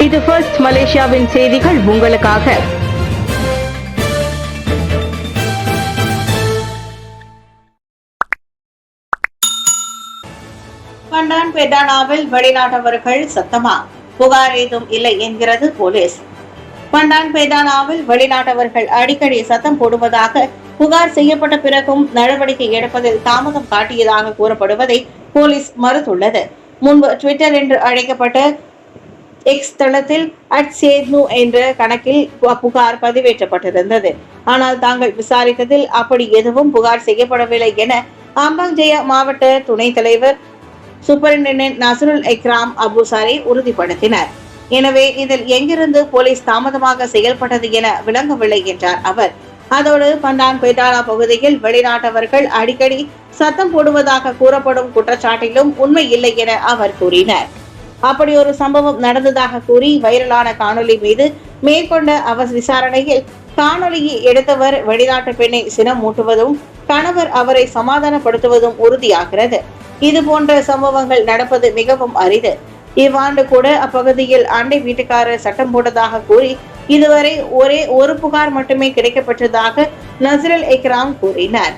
இது ஃபர்ஸ்ட் மலேசியாவின் செய்திகள் உங்களுக்காக. பண்டான் பெர்டானாவில் வெளிநாட்டவர்கள் சத்தமா? புகார் ஏதும் இல்லை என்கிறது போலீஸ். பண்டான் பெர்டானாவில் வெளிநாட்டவர்கள் அடிக்கடி சத்தம் போடுவதாக புகார் செய்யப்பட்ட பிறகும் நடவடிக்கை எடுப்பதில் தாமதம் காட்டியதாக கூறப்படுவதை போலீஸ் மறுத்துள்ளது. முன்பு ட்விட்டர் என்று அழைக்கப்பட்ட எக்ஸ் தளத்தில் @சேத்னு என்ற கணக்கில் புகார் பதிவேற்றப்பட்டிருந்தது. ஆனால் தாங்கள் விசாரித்ததில் அப்படி எதுவும் புகார் செய்யப்படவில்லை என அம்பாங் ஜெயா மாவட்ட துணைத் தலைவர் சூப்பரிண்டென்டென்ட் நசருல் இக்ராம் அபுசாரி உறுதிப்படுத்தினர். எனவே இதில் எங்கிருந்து போலீஸ் தாமதமாக செயல்பட்டது என விளங்கவில்லை என்றார் அவர். அதோடு பண்டான் பெர்டானா பகுதியில் வெளிநாட்டவர்கள் அடிக்கடி சத்தம் போடுவதாக கூறப்படும் குற்றச்சாட்டிலும் உண்மை இல்லை என அவர் கூறினார். அப்படி ஒரு சம்பவம் நடந்ததாக கூறி வைரலான காணொலி மீது மேற்கொண்ட அவர் விசாரணையில் காணொலியை எடுத்தவர் வெளிநாட்டு பெண்ணை சினம் மூட்டுவதும் கணவர் அவரை சமாதானப்படுத்துவதும் உறுதியாகிறது. இது போன்ற சம்பவங்கள் நடப்பது மிகவும் அரிது. இவ்வாண்டு கூட அப்பகுதியில் அண்டை வீட்டுக்காரர் சட்டம் போட்டதாக கூறி இதுவரை ஒரே ஒரு புகார் மட்டுமே கிடைக்கப்பட்டதாக நசருல் இக்ராம் கூறினார்.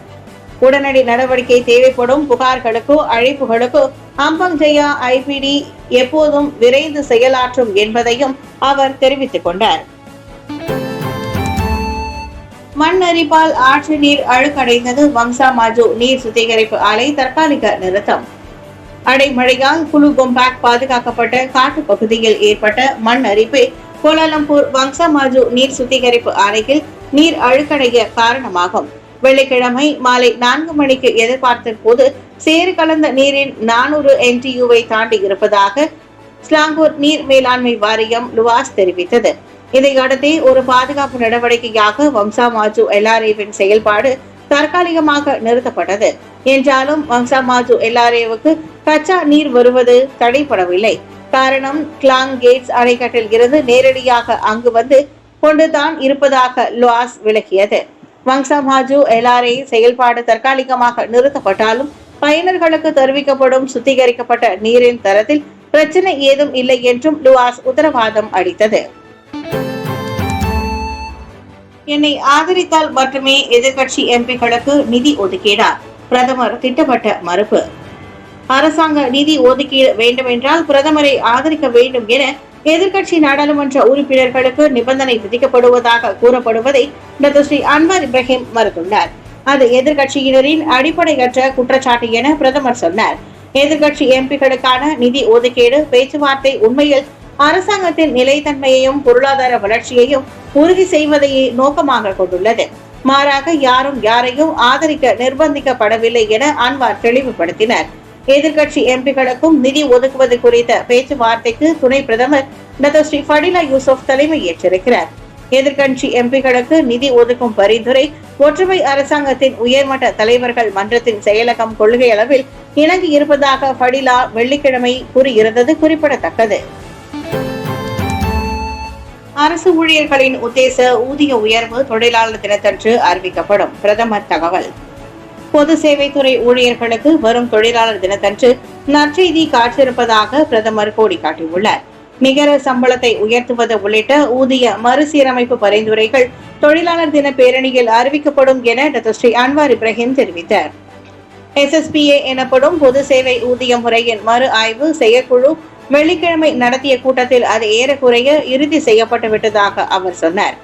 உடனடி நடவடிக்கை தேவைப்படும் புகார்களுக்கோ அழைப்புகளுக்கோ அம்பாங் ஜெயா ஐபிடி எப்போதும் விரைந்து செயலாற்றும் என்பதையும் அவர் தெரிவித்துக் கொண்டார். மண் அரிப்பால் ஆற்று நீர் அழுக்கடைந்தது. வங்சா மாஜு நீர் சுத்திகரிப்பு ஆலை தற்காலிக நிறுத்தம். அடைமழையால் குலு கொம்பாக் பாதுகாக்கப்பட்ட காட்டு பகுதியில் ஏற்பட்ட மண் அரிப்பே கோலாலம்பூர் வங்சா மாஜு நீர் சுத்திகரிப்பு ஆலையில் நீர் அழுக்கடைய காரணமாகும். வெள்ளிக்கிழமை மாலை 4 மணிக்கு எதிர்பார்த்த போது சேறு கலந்த நீரின் 400 NTU-வை தாண்டி இருப்பதாக ஸ்லாங்கூர் நீர் மேலாண்மை வாரியம் லுவாஸ் தெரிவித்தது. இதையடுத்தே ஒரு பாதுகாப்பு நடவடிக்கையாக வங்சா மாஜு LRA-வின் செயல்பாடு தற்காலிகமாக நிறுத்தப்பட்டது. என்றாலும் வங்சா மாஜு LRA-வுக்கு கச்சா நீர் வருவது தடைப்படவில்லை. காரணம் கிளாங் கேட்ஸ் அணைக்கட்டில் இருந்து நேரடியாக அங்கு வந்து கொண்டுதான் இருப்பதாக லுவாஸ் விளக்கியது. வங்சா மாஜு LRA செயல்பாடு தற்காலிகமாக நிறுத்தப்பட்டாலும் பயனர்களுக்கு தெரிவிக்கப்படும் சுத்திகரிக்கப்பட்ட நீரின் தரத்தில் பிரச்சனை ஏதும் இல்லை என்றும் லுவாஸ் உத்தரவாதம் அளித்தது. என்னை ஆதரித்தால் மட்டுமே எதிர்கட்சி எம்பிக்களுக்கு நிதி ஒதுக்கீடா? பிரதமர் திட்டவட்ட மறுப்பு. அரசாங்க நிதி ஒதுக்கீடு வேண்டுமென்றால் பிரதமரை ஆதரிக்க வேண்டும் என எதிர்கட்சி நாடாளுமன்ற உறுப்பினர்களுக்கு நிபந்தனை விதிக்கப்படுவதாக கூறப்படுவதை டத்தோஸ்ரீ அன்வார் இப்ராஹிம் மறுத்துள்ளார். அது எதிர்கட்சியினரின் அடிப்படையற்ற குற்றச்சாட்டு என பிரதமர் சொன்னார். எதிர்கட்சி எம்பிக்களுக்கான நிதி ஒதுக்கீடு பேச்சுவார்த்தை உண்மையில் அரசாங்கத்தின் நிலைத்தன்மையையும் பொருளாதார வளர்ச்சியையும் உறுதி செய்வதையே நோக்கமாக கொண்டுள்ளது. மாறாக யாரும் யாரையும் ஆதரிக்க நிர்பந்திக்கப்படவில்லை என அன்வார் தெளிவுபடுத்தினார். எதிர்கட்சி எம்பிக்களுக்கும் நிதி ஒதுக்குவது குறித்த பேச்சுவார்த்தைக்கு துணை பிரதமர் டத்தோஸ்ரீ ஃபடிலா யூசுப் தலைமை ஏற்றிருக்கிறார். எதிர்கட்சி எம்பிக்களுக்கு நிதி ஒதுக்கும் பரிந்துரை ஒற்றுமை அரசாங்கத்தின் உயர்மட்ட தலைவர்கள் மன்றத்தின் செயலகம் கொள்கை அளவில் இணங்கி இருப்பதாக ஃபடிலா வெள்ளிக்கிழமை கூறியிருந்தது குறிப்பிடத்தக்கது. அரசு ஊழியர்களின் உத்தேச ஊதிய உயர்வு தொழிலாளர் தினத்தன்று அறிவிக்கப்படும். பிரதமர் தகவல். பொது சேவைத்துறை ஊழியர்களுக்கு வரும் தொழிலாளர் தினத்தன்று நற்செய்தி காற்றிருப்பதாக பிரதமர் கோடி காட்டியுள்ளார். நிகர சம்பளத்தை உயர்த்துவது உள்ளிட்ட ஊதிய மறுசீரமைப்பு பரிந்துரைகள் தொழிலாளர் தின பேரணியில் அறிவிக்கப்படும் என டத்தோஸ்ரீ அன்வார் இப்ராஹிம் தெரிவித்தார். SSPA எனப்படும் பொது சேவை ஊதிய முறையின் மறு ஆய்வு செயற்குழு வெள்ளிக்கிழமை நடத்திய கூட்டத்தில் அது ஏறக்குறைய இறுதி செய்யப்பட்டு விட்டதாக அவர் சொன்னார்.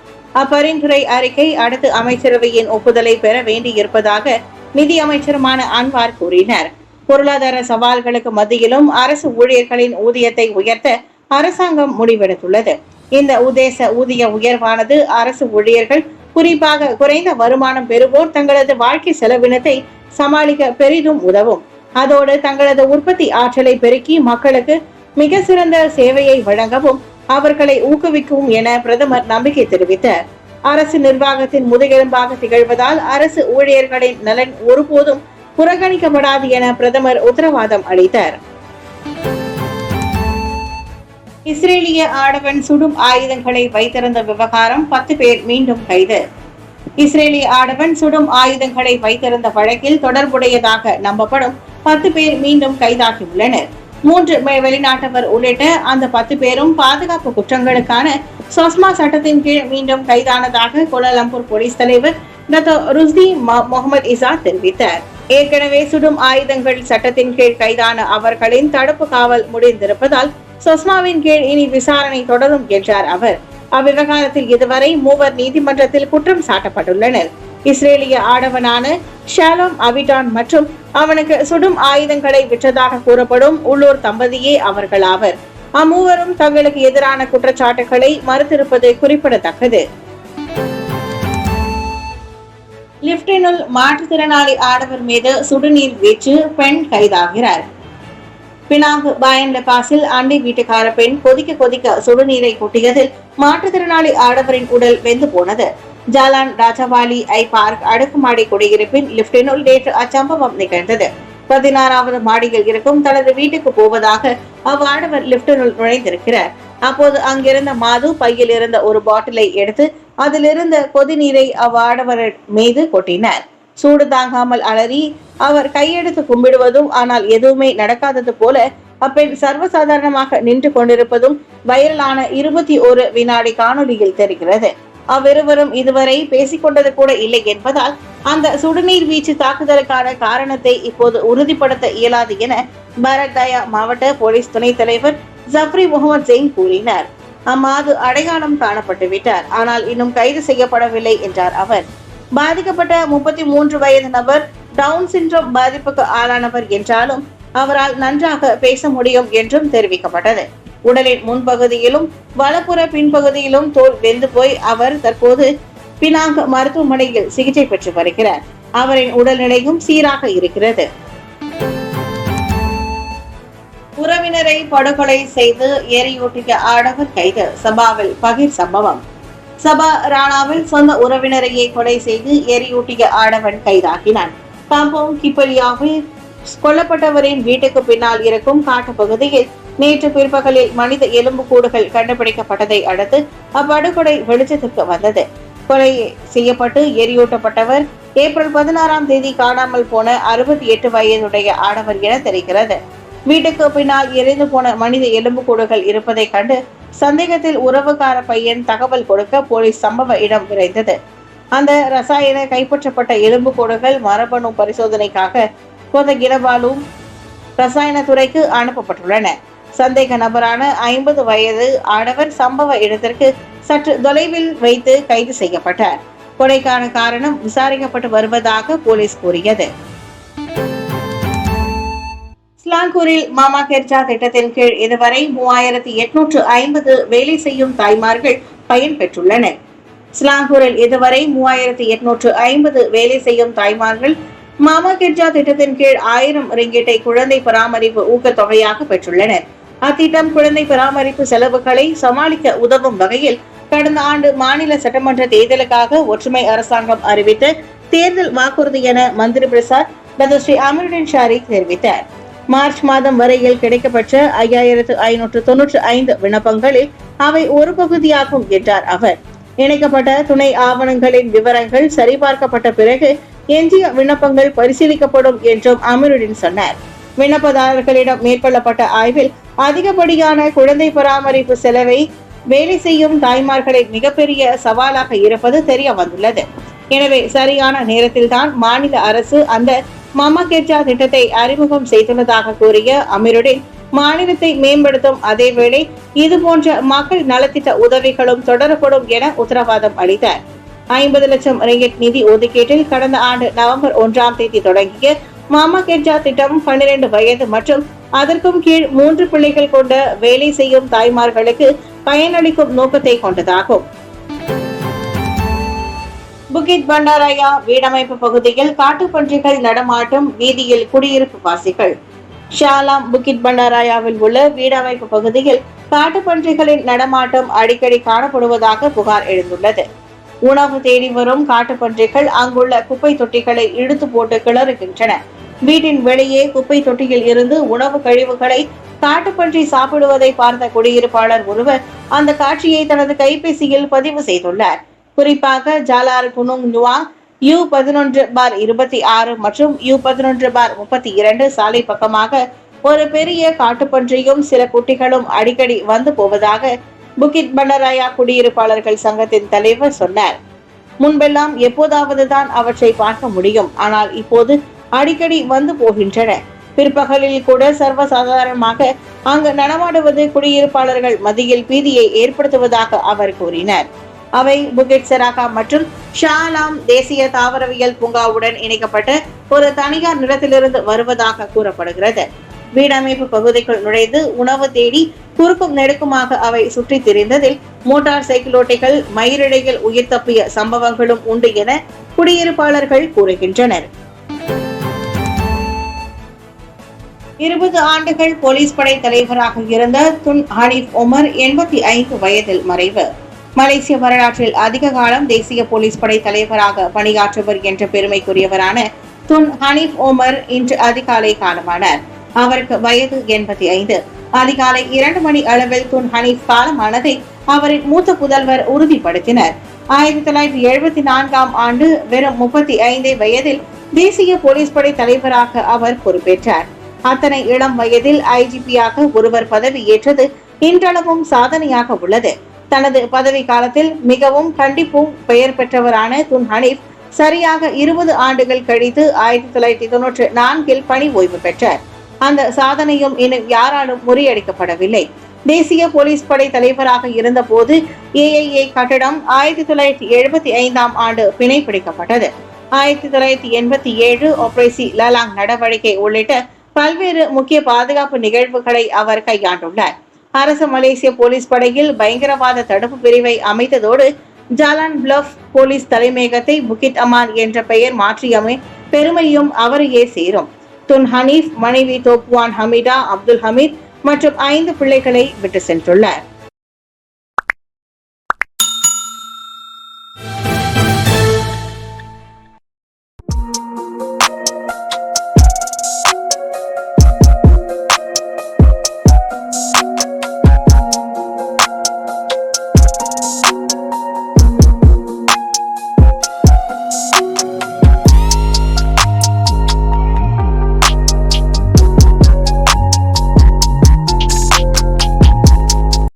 அப்பரிந்துரை அறிக்கை அடுத்து அமைச்சரவையின் ஒப்புதலை பெற வேண்டியிருப்பதாக நிதி அமைச்சருமான அன்வார் கூறினார். பொருளாதார சவால்களுக்கு மத்தியிலும் அரசு ஊழியர்களின் ஊதியத்தை உயர்த்த அரசாங்கம் முடிவெடுத்துள்ளது. இந்த உத்தேச ஊதிய உயர்வானது அரசு ஊழியர்கள், குறிப்பாக குறைந்த வருமானம் பெறுவோர் தங்களது வாழ்க்கை செலவினத்தை சமாளிக்க பெரிதும் உதவும். அதோடு தங்களது உற்பத்தி ஆற்றலை பெருக்கி மக்களுக்கு மிக சிறந்த சேவையை வழங்கவும் அவர்களை ஊக்குவிக்கும் என பிரதமர் நம்பிக்கை தெரிவித்தார். அரசு நிர்வாகத்தின் முதுகெலும்பாக திகழ்வதால் அரசு ஊழியர்களின் நலன் ஒருபோதும் புறக்கணிக்கப்படாது என பிரதமர் உத்தரவாதம் அளித்தார். இஸ்ரேலிய ஆடவன் சுடும் ஆயுதங்களை வைத்திருந்த விவகாரம் 10 பேர் மீண்டும் கைது. இஸ்ரேலிய ஆடவன் சுடும் ஆயுதங்களை வைத்திருந்த வழக்கில் தொடர்புடையதாக நம்பப்படும் 10 பேர் மீண்டும் கைதாகியுள்ளனர். 3 வெளிநாட்டவர் உள்ளிட்ட அந்த 10 பேரும் பாதுகாப்பு குற்றங்களுக்கான சொஸ்மா சட்டத்தின் கீழ் மீண்டும் கைதானதாக கோலாலம்பூர் போலீஸ் தலைவர் டாக்டர் ருஸ்தி முகமது இசா தெரிவித்தார். ஏற்கனவே சுடும் ஆயுதங்கள் சட்டத்தின் கீழ் கைதான அவர்களின் தடுப்பு காவல் முடிந்திருப்பதால் சொஸ்மாவின் கீழ் இனி விசாரணை தொடரும் என்றார் அவர். அவ்விவகாரத்தில் இதுவரை 3 நீதிமன்றத்தில் குற்றம் சாட்டப்பட்டுள்ளனர். இஸ்ரேலிய ஆடவனான ஷாலோம் அவிடான் மற்றும் அவனுக்கு சுடும் ஆயுதங்களை விற்றதாக கூறப்படும் உள்ளூர் தம்பதியே அவர்களாவர். அம்மூவரும் தங்களுக்கு எதிரான குற்றச்சாட்டுகளை மறுத்திருப்பது குறிப்பிடத்தக்கது. லிப்டினுள் மாற்றுத்திறனாளி ஆடவர் மீது சுடுநீர் வீச்சு, பெண் கைதாகிறார். பினாங்கு பாயன்ல பாசில் அண்டை வீட்டுக்கார பெண் கொதிக்க சுடுநீரை கொட்டியதில் மாற்றுத்திறனாளி ஆடவரின் உடல் வெந்து போனது. ஜாலான் ராஜவாலி ஐ பார்க் அடுக்குமாடி குடியிருப்பின் லிப்டினுள் நேற்று அச்சம்பவம் நிகழ்ந்தது. 16வது மாடியில் இருக்கும் தனது வீட்டுக்கு போவதாக அவ்வாடவர் லிப்டினுள் நுழைந்திருக்கிறார். அப்போது அங்கிருந்த மாது பையில் இருந்த ஒரு பாட்டிலை எடுத்து அதிலிருந்த கொதிநீரை அவ்வாடவர் மீது கொட்டினார். சூடு தாங்காமல் அலறி அவர் கையெடுத்து கும்பிடுவதும் ஆனால் எதுவுமே நடக்காதது போல அப்பெண் சர்வசாதாரணமாக நின்று கொண்டிருப்பதும் வைரலான 21 வினாடி காணொலியில் தெரிகிறது. அவ்விருவரும் இதுவரை பேசிக்கொண்டது கூட இல்லை என்பதால் அந்த சுடுநீர் வீச்சு தாக்குதலுக்கான காரணத்தை இப்போது உறுதிப்படுத்த இயலாது என பரக்தயா மாவட்ட போலீஸ் துணைத் தலைவர் ஜப்ரி முகமது ஜெயின் கூறினார். அம்மாது அடையாளம் காணப்பட்டு விட்டார், ஆனால் இன்னும் கைது செய்யப்படவில்லை என்றார் அவர். பாதிக்கப்பட்ட 33 வயது நபர் டவுன் சிண்ட்ரோம் பாதிப்புக்கு ஆளானவர் என்றாலும் அவரால் நன்றாக பேச முடியும் என்றும் தெரிவிக்கப்பட்டது. உடலின் முன்பகுதியிலும் வலப்புற பின்பகுதியிலும் தோல் வெந்து போய் அவர் தற்போது பினாங் மருத்துவமனையில் சிகிச்சை பெற்று வருகிறார். அவரின் உடல்நிலையும் சீராக இருக்கிறது. உறவினரை படுகொலை செய்து எரியூட்டிய ஆடவர் கைது. சபாவில் பகீர் சம்பவம். சபா ராணாவில் சொந்த உறவினரையே கொலை செய்து எரியூட்டிய ஆடவன் கைதாகினான். காம்போங் கிப்பலியாவில் கொல்லப்பட்டவரின் வீட்டுக்கு பின்னால் இருக்கும் காட்டு பகுதியில் நேற்று பிற்பகலில் மனித எலும்புக்கூடுகள் கண்டுபிடிக்கப்பட்டதை அடுத்து அப்படுகொலை வெளிச்சத்திற்கு வந்தது. கொலை செய்யப்பட்டு எரியூட்டப்பட்டவர் ஏப்ரல் 16ஆம் தேதி காணாமல் போன 68 வயதுடைய ஆடவர் என தெரிகிறது. வீட்டுக்கு பின்னால் எரிந்து போன மனித எலும்புக்கூடுகள் இருப்பதை கண்டு சந்தேகத்தில் உறவுக்கார பையன் தகவல் கொடுக்க போலீஸ் சம்பவ இடம் விரைந்தது. அந்த ரசாயன கைப்பற்றப்பட்ட எலும்புக்கூடுகள் மரபணு பரிசோதனைக்காக கொதகிரபாலு ரசாயன துறைக்கு அனுப்பப்பட்டுள்ளன. சந்தேக நபரான 50 வயது ஆடவர் சம்பவ இடத்திற்கு சற்று தொலைவில் வைத்து கைது செய்யப்பட்டார். கொலைக்கான காரணம் விசாரிக்கப்பட்டு வருவதாக போலீஸ் கூறியது. ஸ்லாங்கூரில் மாமா கெர்ஜா திட்டத்தின் கீழ் இதுவரை 3850 வேலை செய்யும் தாய்மார்கள் பயன்பெற்றுள்ளனர். ஸ்லாங்கூரில் இதுவரை 3850 வேலை செய்யும் தாய்மார்கள் மாமா கெர்ஜா திட்டத்தின் கீழ் 1000 ரிங்கிட்டை குழந்தை பராமரிப்பு ஊக்கத்தொகையாக பெற்றுள்ளனர். அத்திட்டம் குழந்தை பராமரிப்பு செலவுகளை சமாளிக்க உதவும் வகையில் கடந்த ஆண்டு மாநில சட்டமன்ற தேர்தலுக்காக ஒற்றுமை அரசாங்கம் அறிவித்த தேர்தல் வாக்குறுதி என மந்திரி பிரசாத் டாக்டர் ஸ்ரீ அமருதீன் ஷாரிக் தெரிவித்தார். மார்ச் மாதம் வரையில் கிடைக்கப்பெற்ற 5595 விண்ணப்பங்களில் அவை ஒரு பகுதியாகும் என்றார் அவர். இணைக்கப்பட்ட துணை ஆவணங்களின் விவரங்கள் சரிபார்க்கப்பட்ட பிறகு எஞ்சிய விண்ணப்பங்கள் பரிசீலிக்கப்படும் என்றும் அமருதீன் சொன்னார். விண்ணப்பதாரர்களிடம் மேற்கொள்ளப்பட்ட ஆய்வில் அதிகப்படியான குழந்தை பராமரிப்பு செலவை வேலை செய்யும் தாய்மார்களின் மிகப்பெரிய சவாலாக இருப்பது தெரிய வந்துள்ளது. எனவே சரியான நேரத்தில் தான் மாநில அரசு அந்த மாமா கெர்ஜா திட்டத்தை அறிமுகம் செய்துள்ளதாக கூறிய அமருதீன் மாநிலத்தை மேம்படுத்தும் அதேவேளை இதுபோன்ற மக்கள் நலத்திட்ட உதவிகளும் தொடரப்படும் என உத்தரவாதம் அளித்தார். 50 லட்சம் ரிங்கிட் நிதி ஒதுக்கீட்டில் கடந்த ஆண்டு நவம்பர் 1ஆம் தேதி தொடங்கிய மாமா கெர்ஜா திட்டம் 12 வயது மற்றும் அதற்கும் கீழ் 3 பிள்ளைகள் கொண்ட வேலை செய்யும் தாய்மார்களுக்கு பயனளிக்கும் நோக்கத்தை கொண்டதாகும். புகித் பண்டாராயா வீடமைப்பு பகுதியில் காட்டுப்பன்றிகள் நடமாட்டம், வீதியில் குடியிருப்பு வாசிகள். ஷாலாம் புகித் பண்டாராயாவில் உள்ள வீடமைப்பு பகுதியில் காட்டுப்பன்றிகளின் நடமாட்டம் அடிக்கடி காணப்படுவதாக புகார் எழுந்துள்ளது. உணவு தேடி வரும் காட்டுப்பன்றிகள் அங்குள்ள குப்பை தொட்டிகளை இழுத்து போட்டு கிளறுகின்றன. வீட்டின் வெளியே குப்பை தொட்டியில் இருந்து உணவு கழிவுகளை காட்டுப்பன்றி சாப்பிடுவதை பார்த்த குடியிருப்பாளர் ஒருவர் அந்த காட்சியை தனது கைபேசியில் பதிவு செய்துள்ளார். குறிப்பாக ஜாலார் புனுங் நுவாங் U11/26 மற்றும் U11/32 சாலை பக்கமாக ஒரு பெரிய காட்டுப்பன்றியும் சில குட்டிகளும் அடிக்கடி வந்து போவதாக புகிட் பண்டராயா குடியிருப்பாளர்கள் சங்கத்தின் தலைவர் சொன்னார். முன்பெல்லாம் எப்போதாவது தான் அவற்றை பார்க்க முடியும், ஆனால் இப்போது அடிக்கடி வந்து போகின்றன. பிற்பகலில் கூட சர்வசாதாரணமாக அங்கு நடமாடுவது குடியிருப்பாளர்கள் மத்தியில் பீதியை ஏற்படுத்துவதாக அவர் கூறினார். அவை புகிட் சராகா மற்றும் ஷாலாம் தேசிய தாவரவியல் பூங்காவுடன் இணைக்கப்பட்ட ஒரு தனியார் நிலத்திலிருந்து வருவதாக கூறப்படுகிறது. வீடமைப்பு பகுதிக்குள் நுழைந்து உணவு தேடி குறுக்கும் நெடுக்குமாக அவை சுற்றித் திரிந்ததில் மோட்டார் சைக்கிளோட்டிகள் மயிரிழையில் உயிர் தப்பிய சம்பவங்களும் உண்டு என குடியிருப்பாளர்கள் கூறுகின்றனர். 20 ஆண்டுகள் போலீஸ் படை தலைவராக இருந்த துன் ஹனீஃப் உமர் 85 வயதில் மறைவு. மலேசிய வரலாற்றில் அதிக காலம் தேசிய போலீஸ் படை தலைவராக பணியாற்றுவர் என்ற பெருமைக்குரியவரான துன் ஹனீஃப் உமர் இன்று அதிகாலை காலமானார். அவருக்கு வயது 85. அதிகாலை 2 மணி அளவில் துன் ஹனீஃப் காலமானதை அவரின் மூத்த புதல்வர் உறுதிப்படுத்தினர். 1974ஆம் ஆண்டு வெறும் 35 வயதில் தேசிய போலீஸ் படை தலைவராக அவர் பொறுப்பேற்றார். அத்தனை இளம் வயதில் ஐஜிபியாக ஒருவர் பதவி ஏற்றது இன்றளவும் சாதனையாக உள்ளது. தனது பதவி காலத்தில் மிகவும் கண்டிப்பும் பெயர் பெற்றவரான துன் ஹனீஃப் சரியாக 20 ஆண்டுகள் கழித்து 1994இல் பணி ஓய்வு பெற்றார். அந்த சாதனையும் இன்னும் யாராலும் முறியடிக்கப்படவில்லை. தேசிய போலீஸ் படை தலைவராக இருந்த போது ஏஐஏ கட்டடம் 1975ஆம் ஆண்டு பிணை பிடிக்கப்பட்டது. 1987 ஆபரேசி லலாங் நடவடிக்கை உள்ளிட்ட பல்வேறு முக்கிய பாதுகாப்பு நிகழ்வுகளை அவர் கையாண்டுள்ளார். அரசு மலேசிய போலீஸ் படையில் பயங்கரவாத தடுப்பு பிரிவை அமைத்ததோடு ஜாலான் பிளஃப் போலீஸ் தலைமையகத்தை புகிட் அமான் என்ற பெயர் மாற்றியமை பெருமையும் அவரையே சேரும். துன் ஹனீஃப் மனைவி தோப்புவான் ஹமீடா அப்துல் ஹமீத் மற்றும் 5 பிள்ளைகளை விட்டு சென்றுள்ளார்.